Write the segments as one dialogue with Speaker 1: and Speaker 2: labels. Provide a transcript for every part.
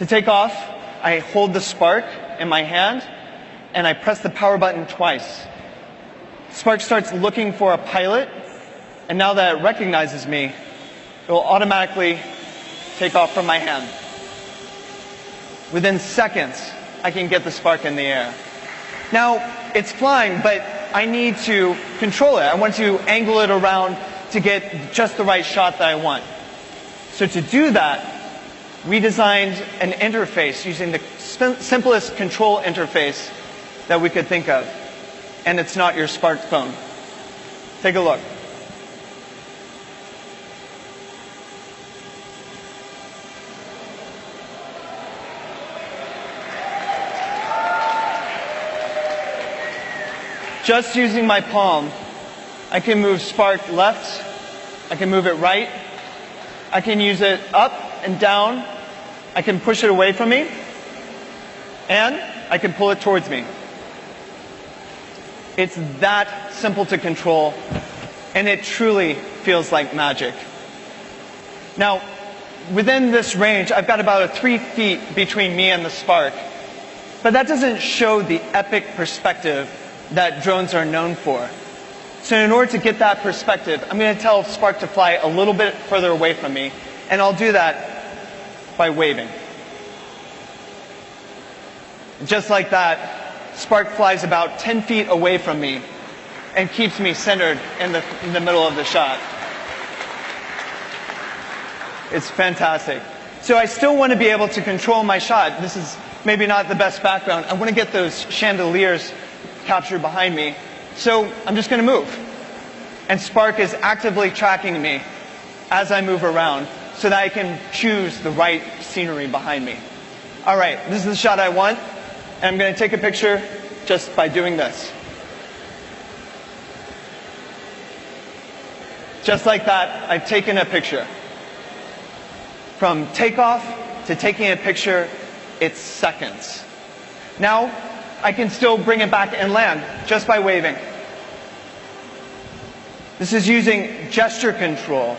Speaker 1: To take off, I hold the spark in my hand and I press the power button twice. Spark starts looking for a pilot, and now that it recognizes me, it will automatically take off from my hand. Within seconds, I can get the spark in the air. Now, it's flying, but I need to control it. I want to angle it around to get just the right shot that I want. So to do that, we designed an interface using the simplest control interface that we could think of. And it's not your smartphone. Take a look. Just using my palm, I can move spark left, I can move it right, I can use it up and down, I can push it away from me, and I can pull it towards me. It's that simple to control, and it truly feels like magic. Now, within this range, I've got about 3 feet between me and the spark, but that doesn't show the epic perspective that drones are known for. So in order to get that perspective, I'm going to tell Spark to fly a little bit further away from me, and I'll do that by waving. Just like that, Spark flies about 10 feet away from me and keeps me centered in the middle of the shot. It's fantastic. So I still want to be able to control my shot. This is maybe not the best background. I want to get those chandeliers captured behind me. So I'm just going to move. And Spark is actively tracking me as I move around so that I can choose the right scenery behind me. All right, this is the shot I want. And I'm going to take a picture just by doing this. Just like that, I've taken a picture. From takeoff to taking a picture, it's seconds. Now, I can still bring it back and land just by waving. This is using gesture control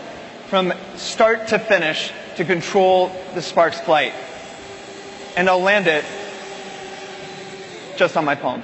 Speaker 1: from start to finish to control the Spark's flight. And I'll land it just on my palm.